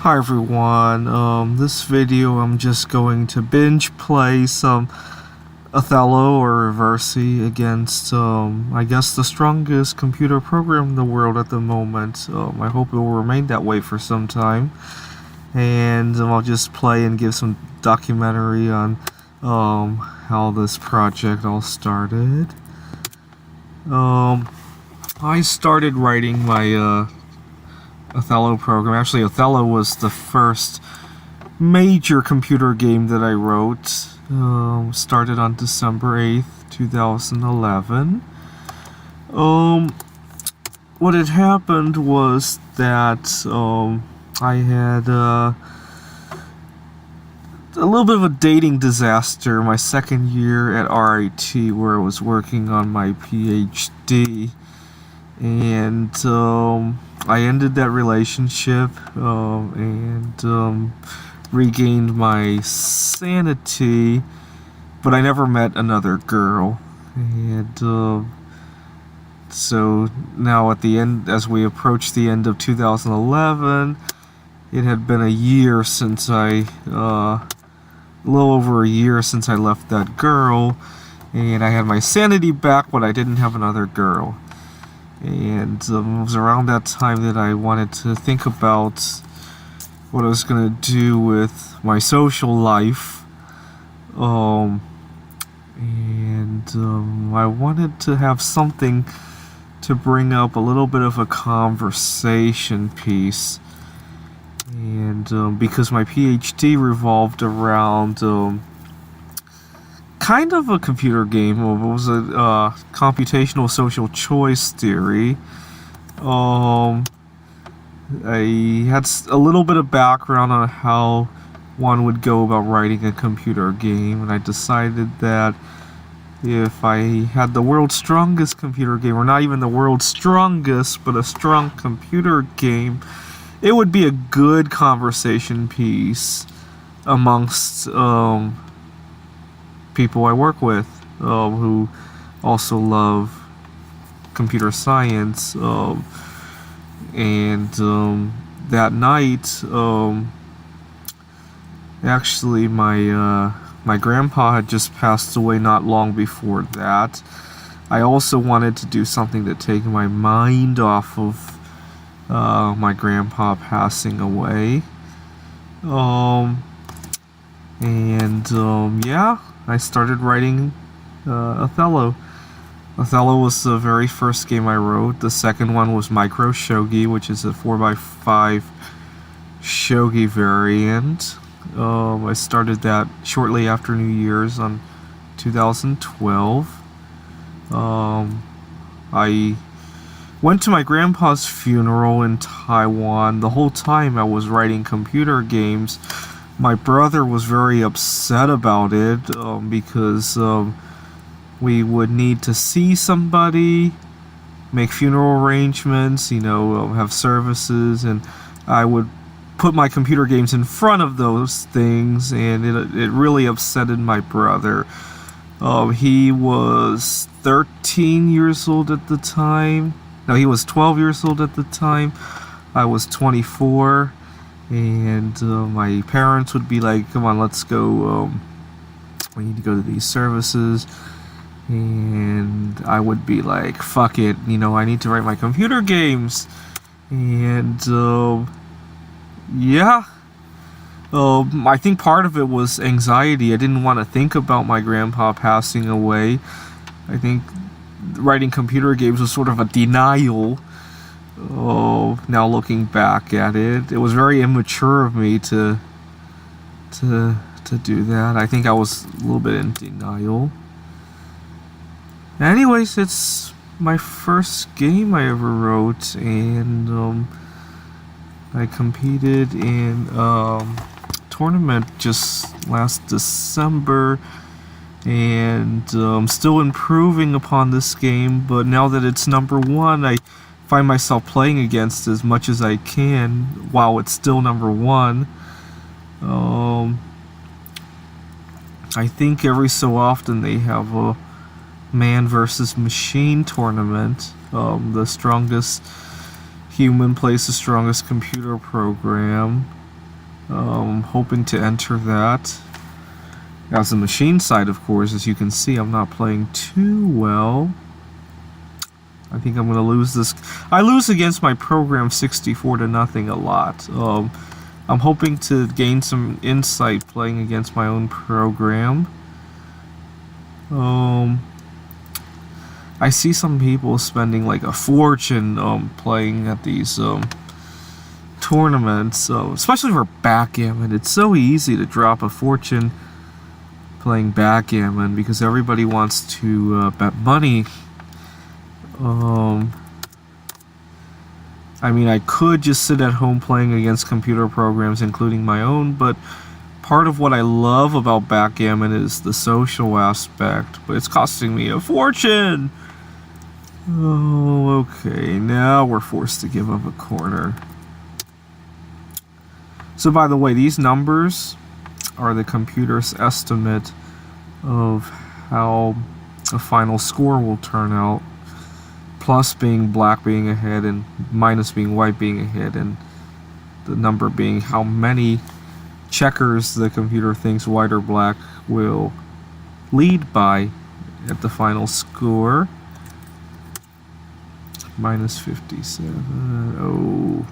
Hi everyone, this video I'm just going to binge play some Othello or Reversi against, I guess the strongest computer program in the world at the moment. I hope it will remain that way for some time. And I'll just play and give some documentary on how this project all started. I started writing my Othello program. Actually, Othello was the first major computer game that I wrote. Started on December 8th, 2011. What had happened was that I had a little bit of a dating disaster my second year at RIT, where I was working on my PhD, and I ended that relationship and regained my sanity, but I never met another girl. And so now at the end, as we approach the end of 2011, it had been a year since a little over a year since I left that girl, and I had my sanity back, but I didn't have another girl. And it was around that time that I wanted to think about what I was going to do with my social life. I wanted to have something to bring up a little bit of a conversation piece. And because my PhD revolved around kind of a computer game. It was a computational social choice theory. I had a little bit of background on how one would go about writing a computer game, and I decided that if I had the world's strongest computer game, or not even the world's strongest, but a strong computer game, it would be a good conversation piece amongst people I work with who also love computer science. That night, actually my grandpa had just passed away not long before that. I also wanted to do something to take my mind off of my grandpa passing away. Yeah, I started writing Othello. Othello was the very first game I wrote. The second one was Micro Shogi, which is a 4x5 shogi variant. I started that shortly after New Year's on 2012. I went to my grandpa's funeral in Taiwan. The whole time I was writing computer games. My brother was very upset about it because we would need to see somebody, make funeral arrangements, have services, and I would put my computer games in front of those things, and it really upsetted my brother. He was 13 years old at the time. No, he was 12 years old at the time. I was 24, and my parents would be like, "Come on, let's go. We need to go to these services." And I would be like, "Fuck it, I need to write my computer games." And yeah, I think part of it was anxiety. I didn't want to think about my grandpa passing away. I think writing computer games was sort of a denial. Now looking back at it, it was very immature of me to do that. I think I was a little bit in denial. Anyways, it's my first game I ever wrote, and I competed in a tournament just last December, and I'm still improving upon this game, but now that it's number one, I find myself playing against as much as I can while it's still number one. I think every so often they have a man versus machine tournament. The strongest human plays the strongest computer program. Hoping to enter that. As the machine side, of course, as you can see, I'm not playing too well. I think I'm going to lose this. I lose against my program 64-0 a lot. I'm hoping to gain some insight playing against my own program. I see some people spending like a fortune playing at these tournaments, especially for backgammon. It's so easy to drop a fortune playing backgammon because everybody wants to bet money. I mean, I could just sit at home playing against computer programs, including my own, but part of what I love about backgammon is the social aspect, but it's costing me a fortune! Oh, okay, now we're forced to give up a corner. So by the way, these numbers are the computer's estimate of how the final score will turn out. Plus being black being ahead and minus being white being ahead, and the number being how many checkers the computer thinks white or black will lead by at the final score. Minus 57. Oh.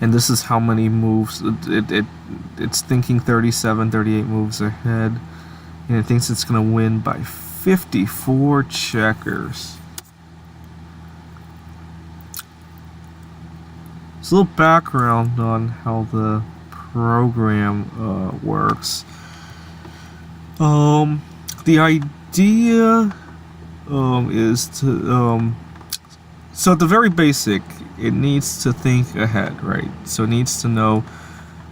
And this is how many moves. It's thinking 37, 38 moves ahead. And it thinks it's going to win by 54 checkers. So a little background on how the program works. The idea is to so at the very basic, it needs to think ahead, right? So it needs to know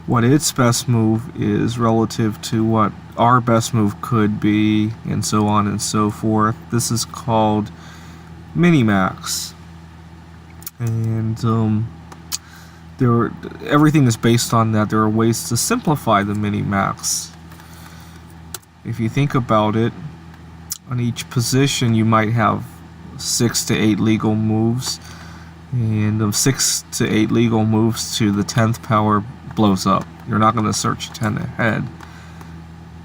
what its best move is relative to what our best move could be, and so on and so forth. This is called minimax, and everything is based on that. There are ways to simplify the minimax. If you think about it, on each position you might have 6 to 8 legal moves, and of 6 to 8 legal moves to the 10th power blows up. You're not going to search 10 ahead,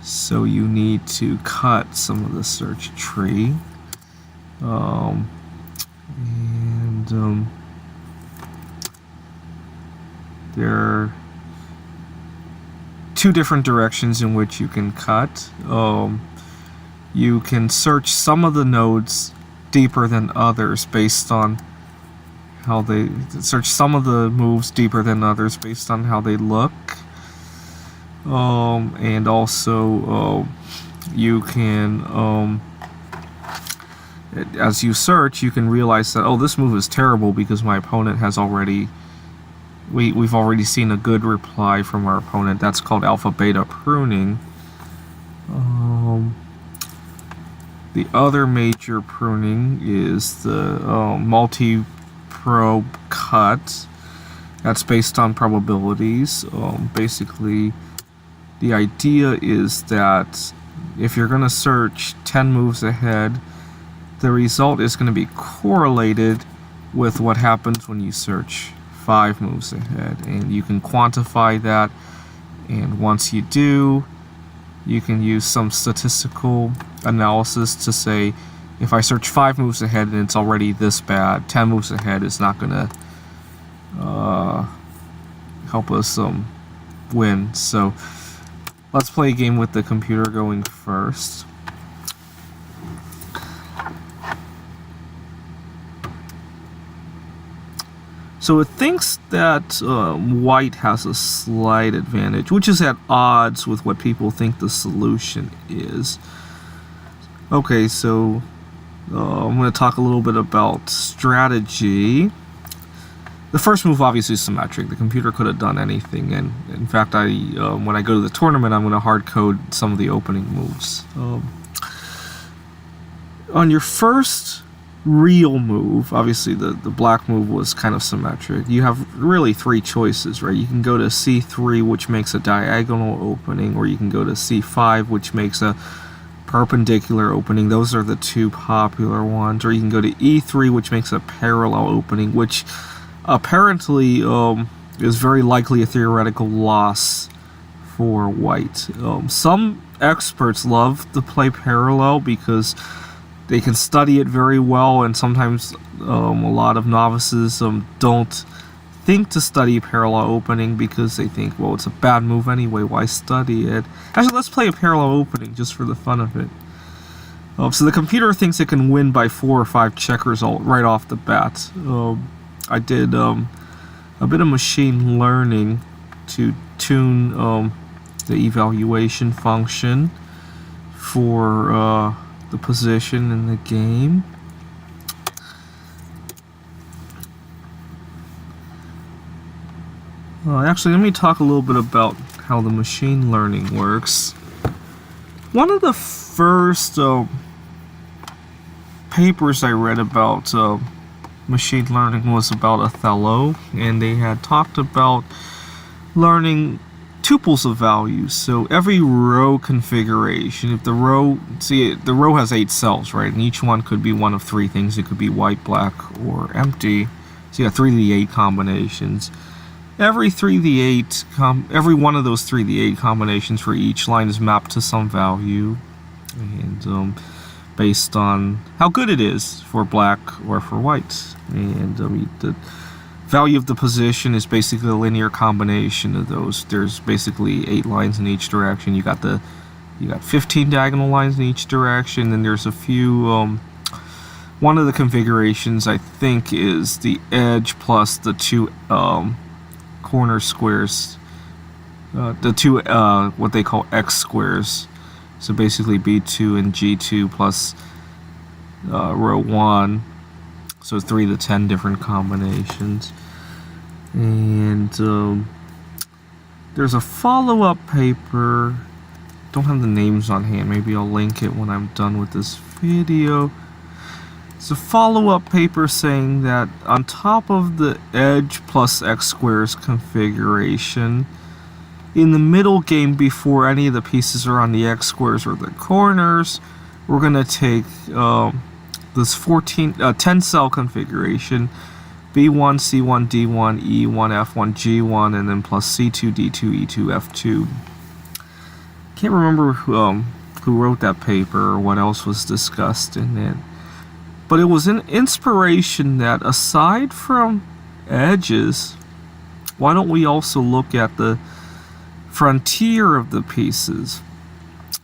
so you need to cut some of the search tree. There are two different directions in which you can cut. You can search some of the nodes deeper than others based on how they search some of the moves deeper than others based on how they look. And also you can as you search, you can realize that, oh, this move is terrible because my opponent has already we've already seen a good reply from our opponent. That's called alpha beta pruning. The other major pruning is the multi-probe cut. That's based on probabilities. Basically, the idea is that if you're going to search 10 moves ahead, the result is going to be correlated with what happens when you search 5 moves ahead. And you can quantify that, and once you do, you can use some statistical analysis to say, if I search 5 moves ahead and it's already this bad, 10 moves ahead is not going to help us win. So let's play a game with the computer going first. So it thinks that white has a slight advantage, which is at odds with what people think the solution is. Okay, so I'm going to talk a little bit about strategy. The first move obviously is symmetric. The computer could have done anything, and in fact, when I go to the tournament, I'm going to hard code some of the opening moves. On your first real move, obviously the black move was kind of symmetric. You have really 3 choices, right? You can go to C3, which makes a diagonal opening, or you can go to C5, which makes a perpendicular opening. Those are the 2 popular ones. Or you can go to E3, which makes a parallel opening, which apparently is very likely a theoretical loss for white. Some experts love to play parallel because they can study it very well, and sometimes a lot of novices don't think to study parallel opening because they think, well, it's a bad move anyway, why study it? Actually, let's play a parallel opening just for the fun of it. So the computer thinks it can win by 4 or 5 checkers right off the bat. I did a bit of machine learning to tune the evaluation function for the position in the game. Actually, let me talk a little bit about how the machine learning works. One of the first papers I read about machine learning was about Othello, and they had talked about learning tuples of values. So every row configuration, if the row has 8 cells, right, and each one could be one of 3 things. It could be white, black, or empty. So you got 3 to the 8 combinations. Every every one of those 3 to the 8 combinations for each line is mapped to some value, and based on how good it is for black or for white. And the value of the position is basically a linear combination of those. There's basically 8 lines in each direction. You got 15 diagonal lines in each direction, and there's a few. One of the configurations, I think, is the edge plus the 2 corner squares, the 2 what they call X squares. So basically B2 and G2 plus row 1. So 3 to 10 different combinations. And there's a follow-up paper. Don't have the names on hand. Maybe I'll link it when I'm done with this video. It's a follow-up paper saying that on top of the edge plus X squares configuration, in the middle game, before any of the pieces are on the X squares or the corners, we're going to take this 10 cell configuration, B1, C1, D1, E1, F1, G1, and then plus C2, D2, E2, F2. Can't remember who wrote that paper or what else was discussed in it. But it was an inspiration that aside from edges, why don't we also look at the frontier of the pieces,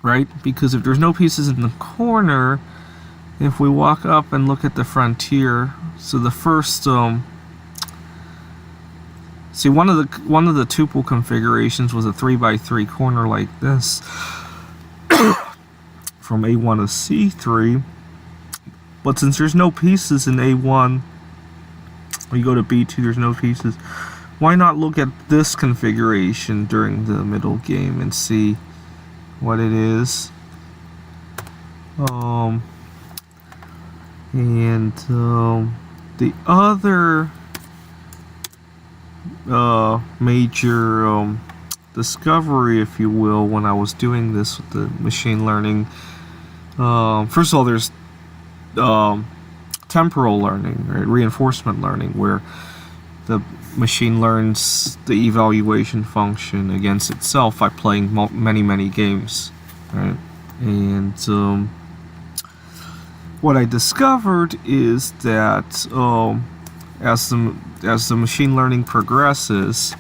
right? Because if there's no pieces in the corner, if we walk up and look at the frontier, so the first see, one of the tuple configurations was a 3x3 corner like this from A1 to C3. But since there's no pieces in A1, or you go to B2, there's no pieces, why not look at this configuration during the middle game and see what it is? The other major discovery, if you will, when I was doing this with the machine learning, first of all, there's temporal learning, right? Reinforcement learning, where the machine learns the evaluation function against itself by playing many games, right? And what I discovered is that as the machine learning progresses,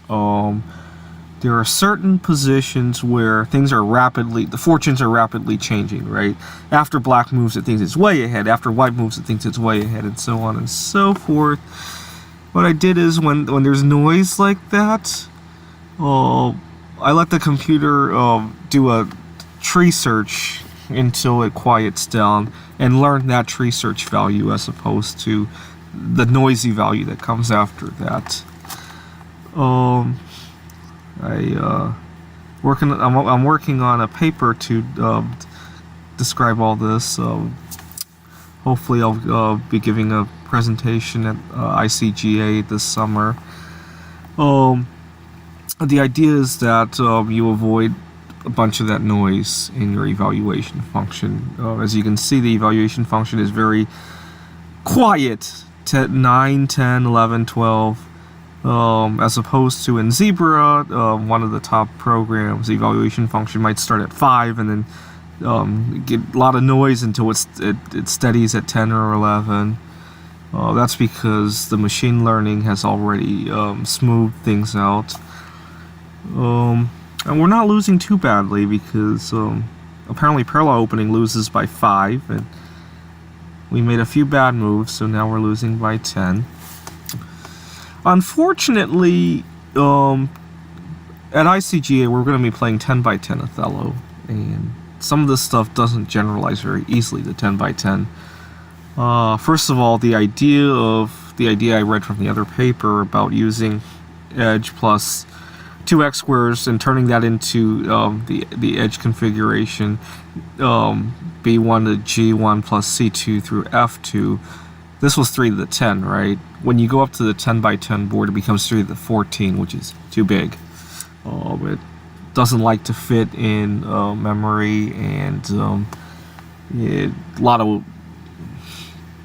there are certain positions where the fortunes are rapidly changing, right? After black moves, it thinks it's way ahead. After white moves, it thinks it's way ahead, and so on and so forth. What I did is when there's noise like that, I let the computer do a tree search until it quiets down and learn that tree search value as opposed to the noisy value that comes after that. I'm working on a paper to describe all this. Hopefully I'll be giving a presentation at ICGA this summer. The idea is that you avoid a bunch of that noise in your evaluation function. As you can see, the evaluation function is very quiet. 9, 10, 11, 12. as opposed to in Zebra, one of the top programs, the evaluation function might start at 5 and then get a lot of noise until it steadies at 10 or 11. That's because the machine learning has already smoothed things out. And we're not losing too badly because apparently parallel opening loses by 5, and we made a few bad moves, so now we're losing by 10. Unfortunately, at ICGA we're going to be playing 10 by 10 Othello, and some of this stuff doesn't generalize very easily to 10 by 10. First of all, the idea I read from the other paper about using edge plus 2x squares and turning that into the edge configuration, B1 to G1 plus C2 through F2. This was 3 to the 10, right? When you go up to the 10 by 10 board, it becomes 3 to the 14, which is too big. It doesn't like to fit in memory, and a lot of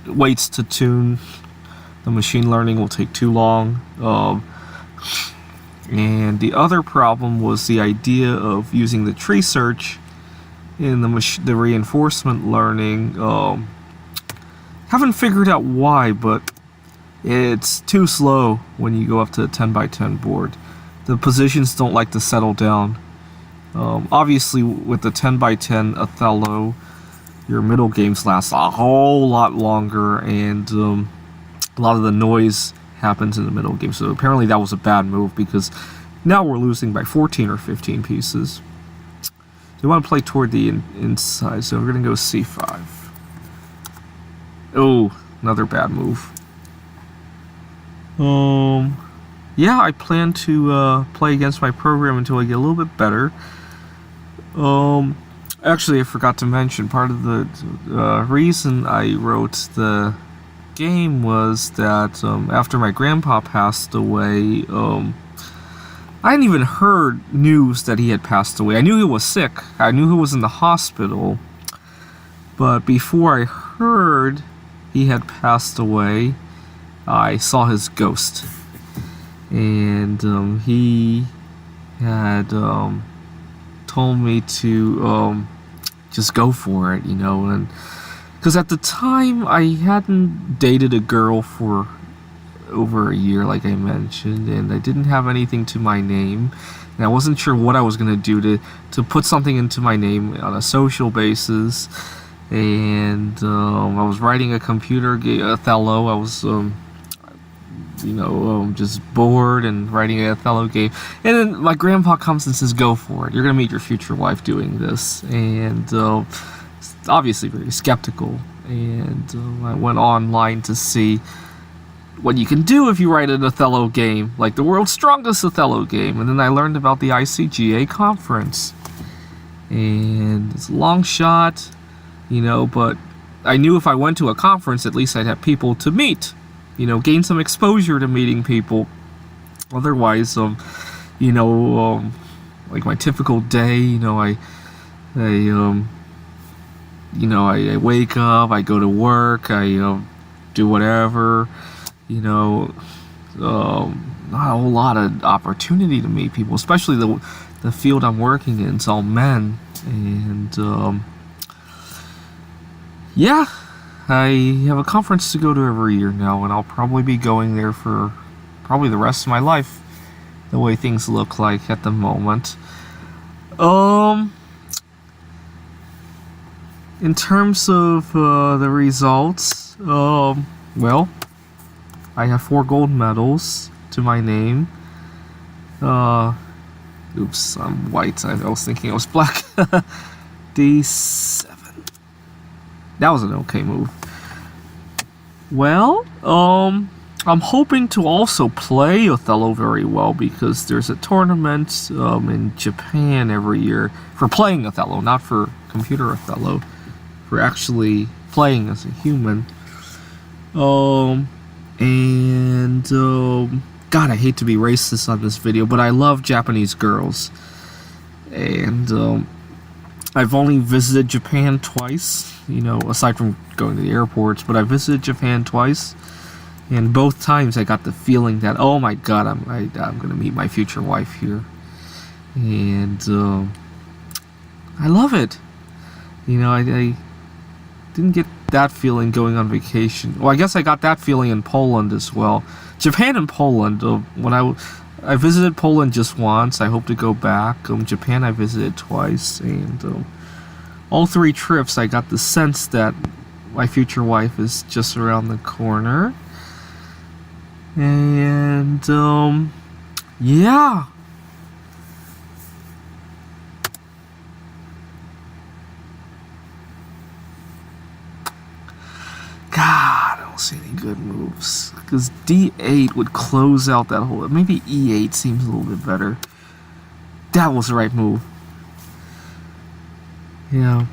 weights to tune. The machine learning will take too long. And the other problem was the idea of using the tree search in the reinforcement learning. Haven't figured out why, but it's too slow when you go up to the 10 by 10 board. The positions don't like to settle down. Obviously, with the 10 by 10 Othello, your middle games last a whole lot longer, and a lot of the noise happens in the middle game. So apparently that was a bad move, because now we're losing by 14 or 15 pieces. We want to play toward the inside, so we're going to go C5. Oh, another bad move. Yeah, I plan to play against my program until I get a little bit better. Actually, I forgot to mention, part of the reason I wrote the game was that after my grandpa passed away, I hadn't even heard news that he had passed away. I knew he was sick. I knew he was in the hospital. But before I heard he had passed away, I saw his ghost. And he had told me to just go for it, you know. And because at the time I hadn't dated a girl for over a year, like I mentioned, and I didn't have anything to my name, and I wasn't sure what I was going to do to put something into my name on a social basis. And I was writing a computer game, Othello. I was just bored and writing an Othello game, and then my grandpa comes and says, go for it, you're gonna meet your future wife doing this. And obviously very skeptical, and I went online to see what you can do if you write an Othello game, like the world's strongest Othello game. And then I learned about the ICGA conference, and it's a long shot, you know, but I knew if I went to a conference, at least I'd have people to meet, you know, gain some exposure to meeting people. Otherwise, like my typical day, you know, I wake up, I go to work, I do whatever, you know, not a whole lot of opportunity to meet people, especially the field I'm working in. It's all men, and yeah, I have a conference to go to every year now, and I'll probably be going there for probably the rest of my life, the way things look like at the moment. In terms of the results, well, I have 4 gold medals to my name. Oops, I'm white. I was thinking I was black. D7. That was an okay move. Well, I'm hoping to also play Othello very well, because there's a tournament in Japan every year for playing Othello, not for computer Othello, for actually playing as a human. God, I hate to be racist on this video, but I love Japanese girls. And I've only visited Japan twice, you know, aside from going to the airports, but I visited Japan twice. And both times I got the feeling that, oh my god, I'm gonna meet my future wife here. And I love it. I didn't get that feeling going on vacation. Well, I guess I got that feeling in Poland as well. Japan and Poland. When I visited Poland just once. I hope to go back. Japan I visited twice, and all 3 trips I got the sense that my future wife is just around the corner. And yeah. God, I don't see any good moves. Because D8 would close out that whole... Maybe E8 seems a little bit better. That was the right move. Yeah.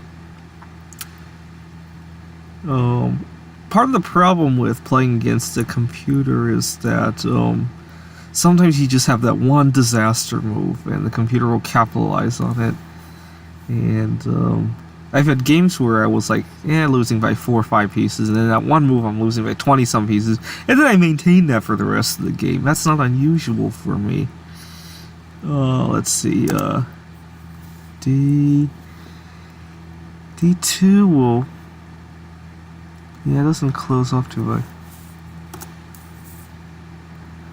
Part of the problem with playing against a computer is that sometimes you just have that one disaster move, and the computer will capitalize on it. And I've had games where I was like, losing by 4 or 5 pieces, and then that one move I'm losing by 20-some pieces, and then I maintain that for the rest of the game. That's not unusual for me. Let's see, D2 will... Yeah, it doesn't close off too much.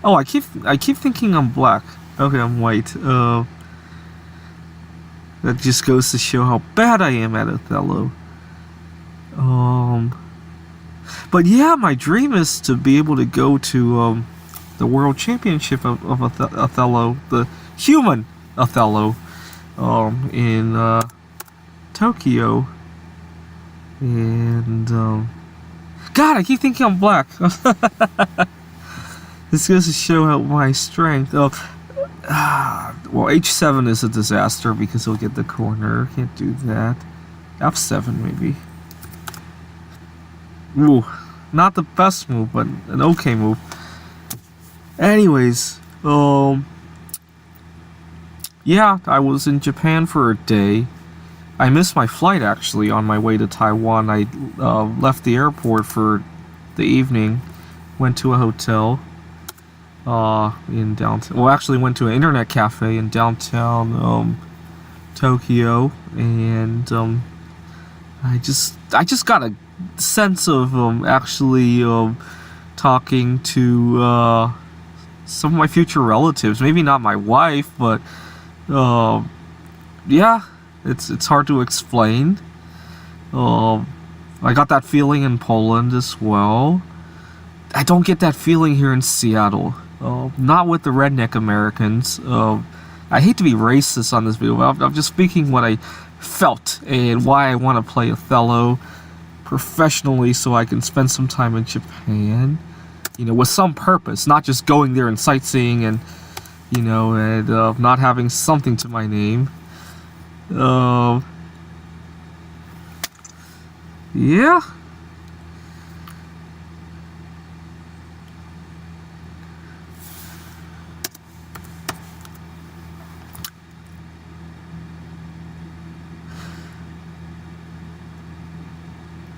Oh, I keep thinking I'm black. Okay, I'm white. That just goes to show how bad I am at Othello. But yeah, my dream is to be able to go to the World Championship of Othello, the human Othello, in Tokyo. And God, I keep thinking I'm black. This goes to show how my strength. Well, H7 is a disaster because he'll get the corner. Can't do that. F7 maybe. Ooh, not the best move, but an okay move. Anyways, yeah, I was in Japan for a day. I missed my flight actually on my way to Taiwan. I left the airport for the evening, went to a hotel in downtown. Well, actually went to an internet cafe in downtown Tokyo, and I just got a sense of actually talking to some of my future relatives. Maybe not my wife, but yeah. It's hard to explain. I got that feeling in Poland as well. I don't get that feeling here in Seattle. Not with the redneck Americans. I hate to be racist on this video, but I'm just speaking what I felt and why I want to play Othello professionally so I can spend some time in Japan. With some purpose, not just going there and sightseeing and, not having something to my name. Yeah.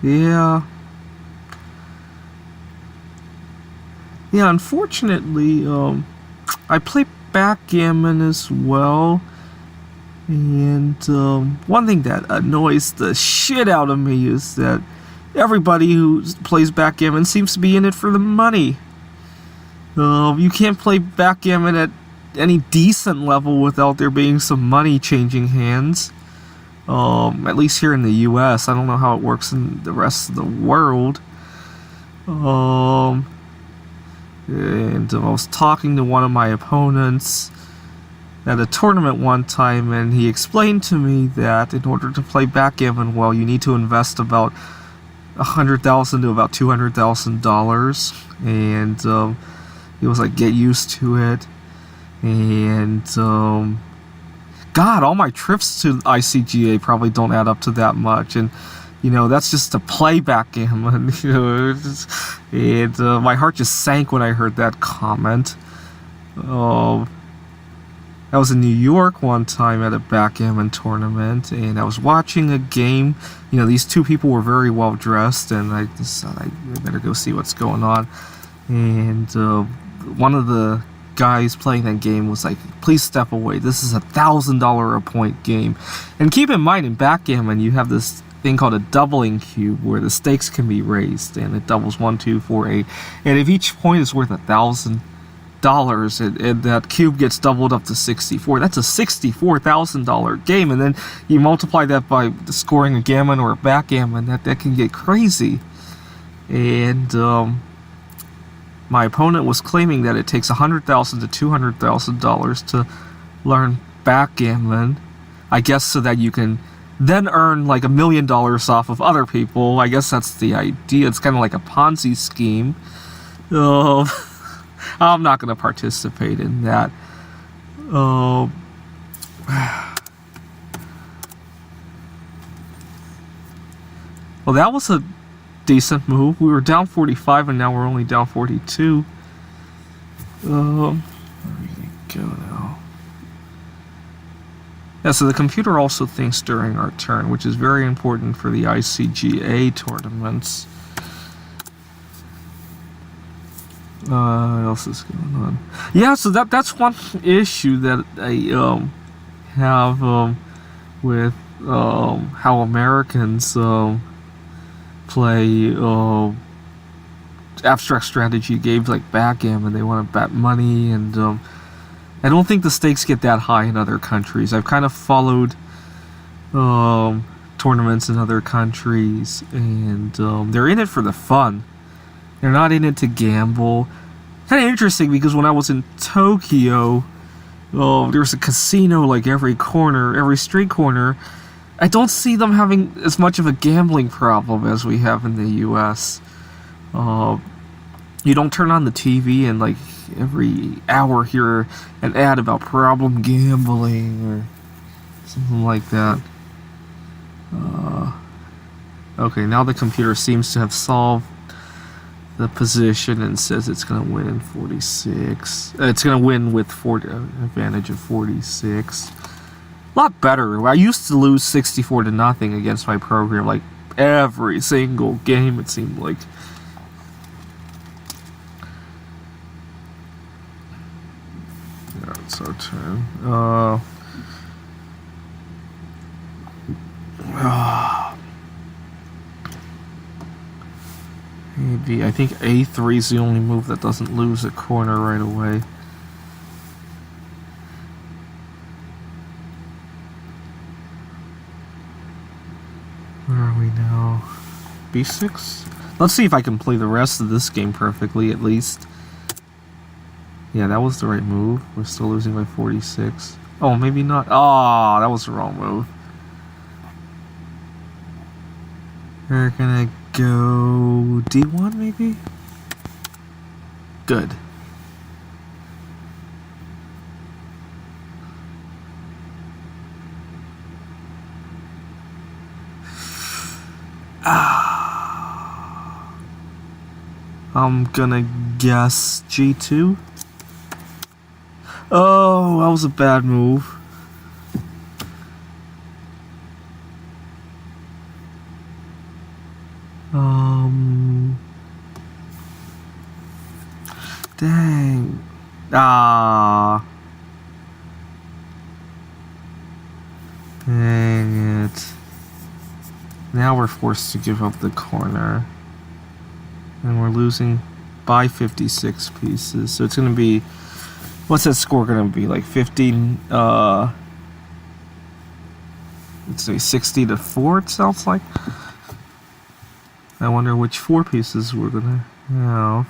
Yeah. Yeah, unfortunately, I play backgammon as well. And one thing that annoys the shit out of me is that everybody who plays backgammon seems to be in it for the money. You can't play backgammon at any decent level without there being some money changing hands. At least here in the US. I don't know how it works in the rest of the world. And I was talking to one of my opponents at a tournament one time, and he explained to me that in order to play backgammon well, you need to invest about $100,000 to about $200,000, and he was like, get used to it. And God, all my trips to ICGA probably don't add up to that much, and that's just to play backgammon. And my heart just sank when I heard that comment. I was in New York one time at a backgammon tournament, and I was watching a game. These two people were very well dressed, and I decided I better go see what's going on. and one of the guys playing that game was like, please step away, this is $1,000 a point game. And keep in mind, in backgammon you have this thing called a doubling cube where the stakes can be raised, and it doubles 1, 2, 4, 8, and if each point is worth $1,000, and that cube gets doubled up to 64. That's a $64,000 game, and then you multiply that by scoring a gammon or a backgammon. That can get crazy. And my opponent was claiming that it takes $100,000 to $200,000 to learn backgammon. I guess so that you can then earn like $1 million off of other people. I guess that's the idea. It's kind of like a Ponzi scheme. I'm not going to participate in that. Well, that was a decent move. We were down 45 and now we're only down 42. Where are we going to go now? Yeah, so the computer also thinks during our turn, which is very important for the ICGA tournaments. What else is going on? Yeah, so that's one issue that I have with how Americans play abstract strategy games like backgammon. They want to bet money, and I don't think the stakes get that high in other countries. I've kind of followed tournaments in other countries, and they're in it for the fun. They're not in it to gamble. Kind of interesting because when I was in Tokyo, there was a casino like every corner, every street corner. I don't see them having as much of a gambling problem as we have in the U.S. You don't turn on the TV and like every hour hear an ad about problem gambling or something like that. Okay, now the computer seems to have solved the position and says it's going to win in 46. It's going to win with advantage of 46. A lot better. I used to lose 64-0 against my program, like every single game, it seemed like. Yeah, it's our turn. Maybe, I think A3 is the only move that doesn't lose a corner right away. Where are we now? B6? Let's see if I can play the rest of this game perfectly, at least. Yeah, that was the right move. We're still losing by 46. Oh, maybe not. Oh, that was the wrong move. We're gonna go D1 maybe? Good. I'm gonna guess G2. Oh, that was a bad move. Dang. Dang it. Now we're forced to give up the corner. And we're losing by 56 pieces. So it's going to be... What's that score going to be? Like 15... let's say 60-4, it sounds like. I wonder which 4 pieces we're going to have.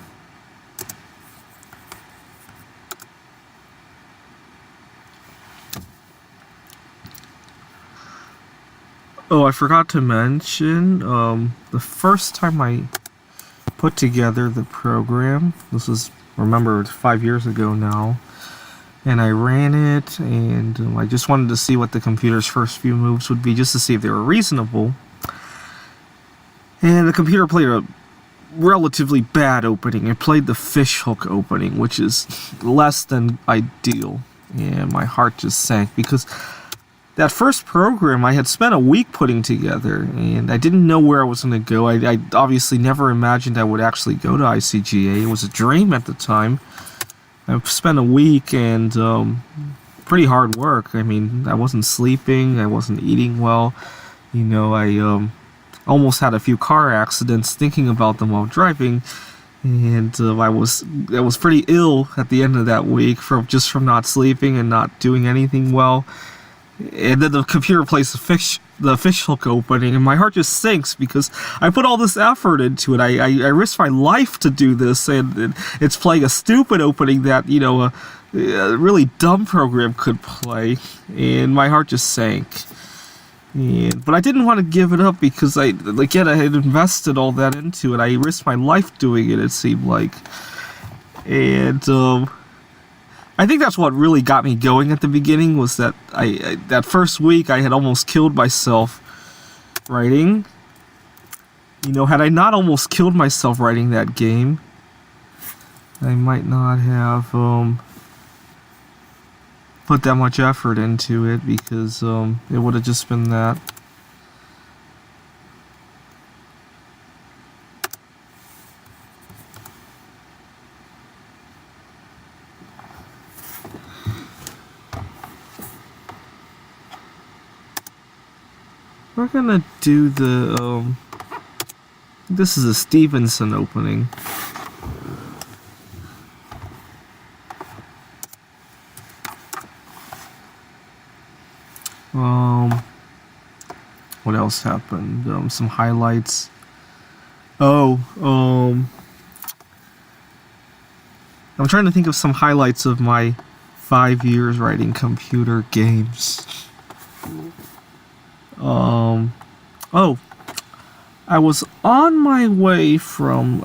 Oh, I forgot to mention, the first time I put together the program, this was, remember, 5 years ago now, and I ran it, and I just wanted to see what the computer's first few moves would be, just to see if they were reasonable. And the computer played a relatively bad opening. It played the fishhook opening, which is less than ideal, and my heart just sank, because that first program I had spent a week putting together, and I didn't know where I was going to go. I obviously never imagined I would actually go to ICGA. It was a dream at the time. I spent a week and pretty hard work. I mean, I wasn't sleeping, I wasn't eating well. You know, I almost had a few car accidents thinking about them while driving, and I was pretty ill at the end of that week from not sleeping and not doing anything well. And then the computer plays the official opening, and my heart just sinks because I put all this effort into it. I risked my life to do this, and it's playing a stupid opening that, you know, a really dumb program could play, and my heart just sank. But I didn't want to give it up because I had invested all that into it. I risked my life doing it seemed like. And I think that's what really got me going at the beginning, was that that first week I had almost killed myself writing. You know, had I not almost killed myself writing that game, I might not have put that much effort into it, because it would have just been that. We're gonna do the this is a Stevenson opening. What else happened? Some highlights. I'm trying to think of some highlights of my 5 years writing computer games. I was on my way from,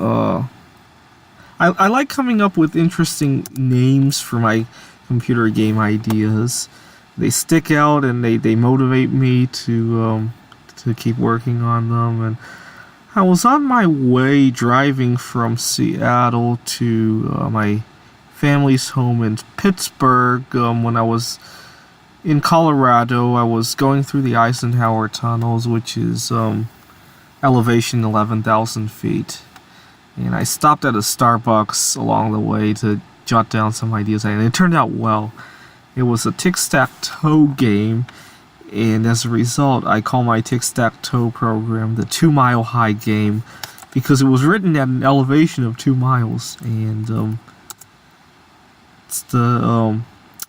I like coming up with interesting names for my computer game ideas. They stick out and they motivate me to keep working on them. And I was on my way driving from Seattle to my family's home in Pittsburgh. When I was in Colorado, I was going through the Eisenhower tunnels, which is elevation 11,000 feet. And I stopped at a Starbucks along the way to jot down some ideas, and it turned out well. It was a tic-tac-toe game, and as a result, I call my tic-tac-toe program the 2 Mile High game, because it was written at an elevation of 2 miles, and it's the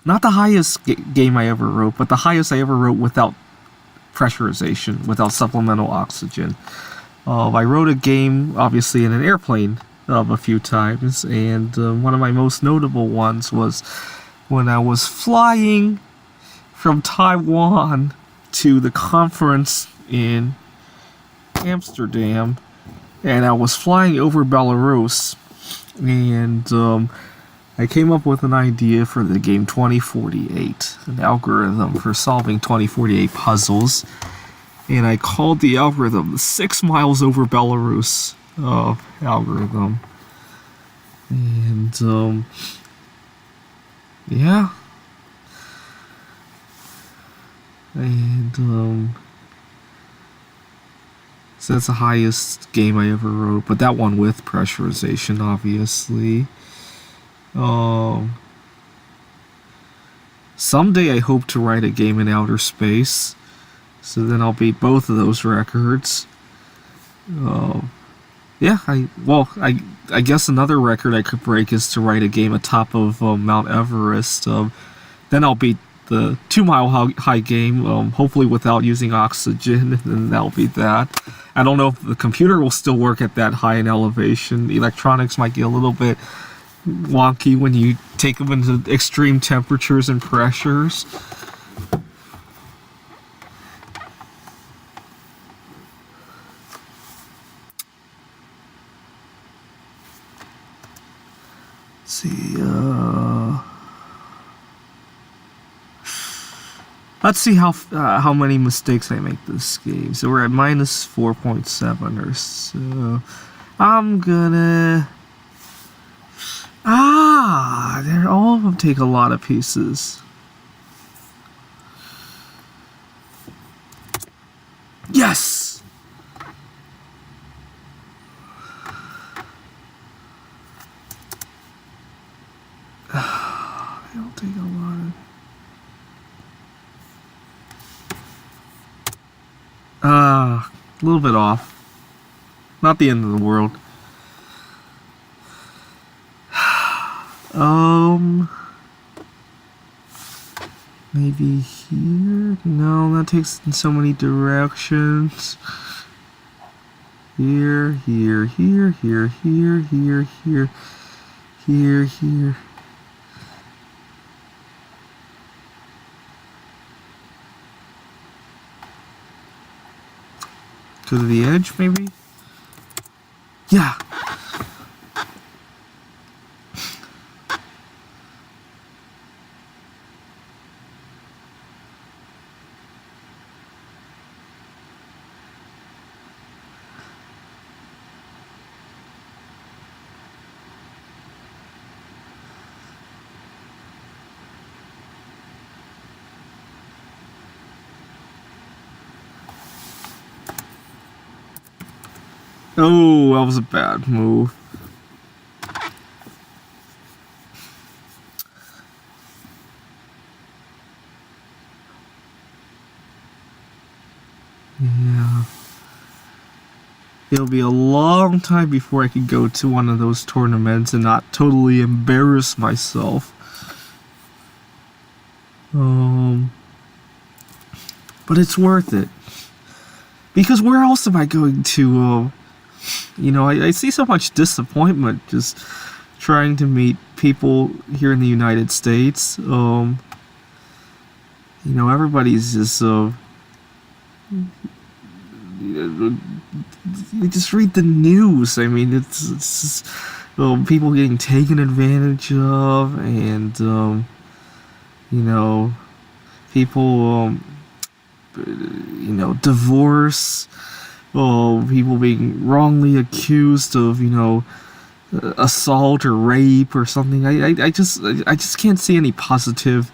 not the highest game I ever wrote, but the highest I ever wrote without pressurization, without supplemental oxygen. I wrote a game, obviously, in an airplane a few times, and one of my most notable ones was when I was flying from Taiwan to the conference in Amsterdam, and I was flying over Belarus, and I came up with an idea for the game 2048, an algorithm for solving 2048 puzzles, and I called the algorithm the 6 miles over Belarus algorithm. And yeah. And so that's the highest game I ever wrote, but that one with pressurization, obviously. Someday I hope to write a game in outer space, so then I'll beat both of those records. Yeah, I guess another record I could break is to write a game atop of Mount Everest. Then I'll beat the 2 Mile High game, hopefully without using oxygen, and that'll be that. I don't know if the computer will still work at that high an elevation. The electronics might get a little bit wonky when you take them into extreme temperatures and pressures. Let's see, let's see how many mistakes I make this game. So we're at minus 4.7 or so. I'm gonna... all of them take a lot of pieces. A little bit off. Not the end of the world. Maybe here? No, that takes in so many directions. Here, here, here, here, here, here, here, here, here. To the edge, maybe? Yeah. Oh, that was a bad move. Yeah. It'll be a long time before I can go to one of those tournaments and not totally embarrass myself. But it's worth it. Because where else am I going to, I see so much disappointment just trying to meet people here in the United States. Everybody's just, you just read the news. I mean, it's just, people getting taken advantage of, and, people, divorce, people being wrongly accused of, assault or rape or something. I just can't see any positive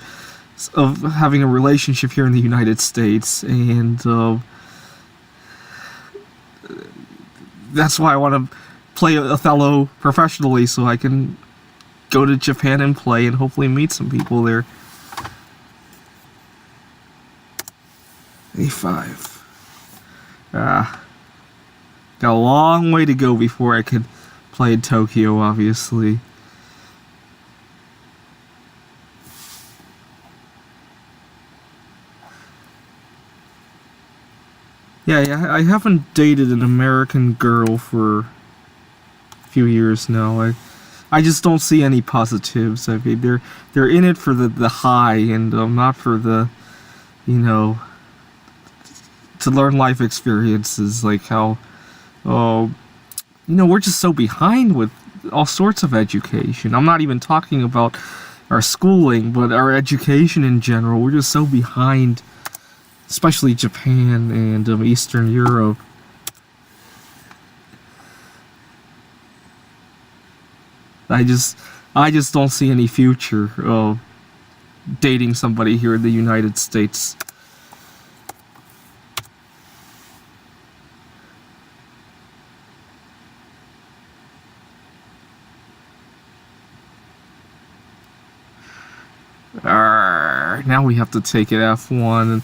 of having a relationship here in the United States, and that's why I want to play Othello professionally, so I can go to Japan and play and hopefully meet some people there. A5. Got a long way to go before I could play in Tokyo, obviously. Yeah, I haven't dated an American girl for a few years now. I just don't see any positives. I mean, they're in it for the high, and not for the, to learn life experiences, like how, we're just so behind with all sorts of education. I'm not even talking about our schooling, but our education in general. We're just so behind, especially Japan and Eastern Europe. I just don't see any future of dating somebody here in the United States. Now we have to take it F1.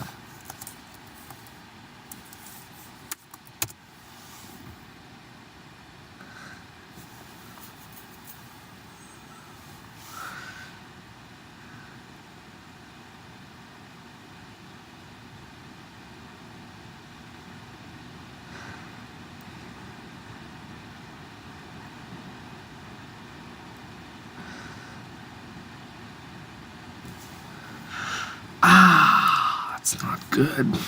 That's not good.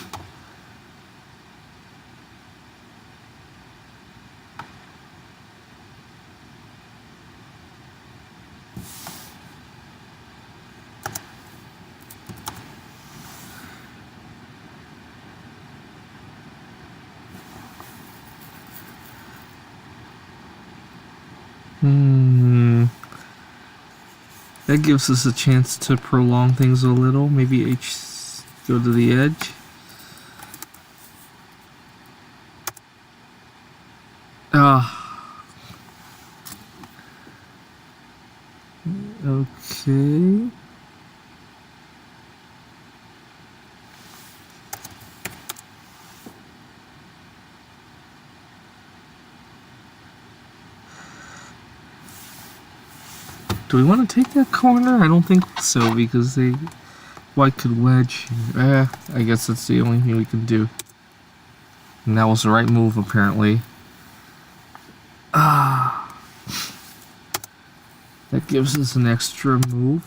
That gives us a chance to prolong things a little. Maybe go to the edge. Okay. Do we want to take that corner? I don't think so, because white could wedge. I guess that's the only thing we can do. And that was the right move, apparently. That gives us an extra move.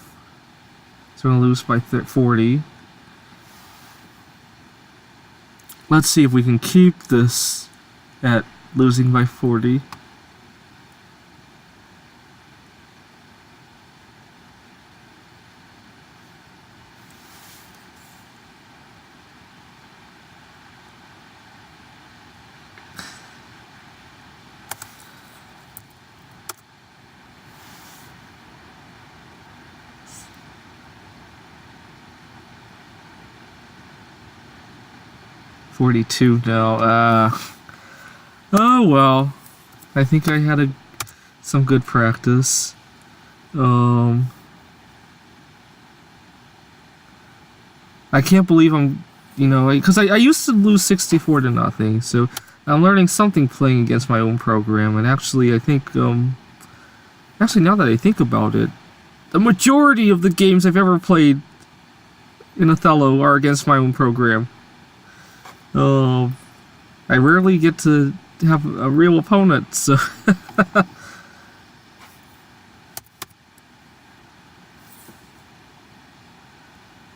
So we're going to lose by 40. Let's see if we can keep this at losing by 40. $42 now. Oh well. I think I had some good practice. I can't believe I'm, because I used to lose 64-0, so I'm learning something playing against my own program, and actually I think, actually now that I think about it, the majority of the games I've ever played in Othello are against my own program. I rarely get to have a real opponent, so...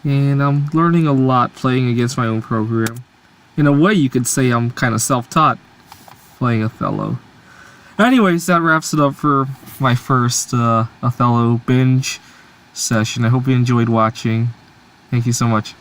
And I'm learning a lot playing against my own program. In a way, you could say I'm kind of self-taught playing Othello. Anyways, that wraps it up for my first Othello binge session. I hope you enjoyed watching. Thank you so much.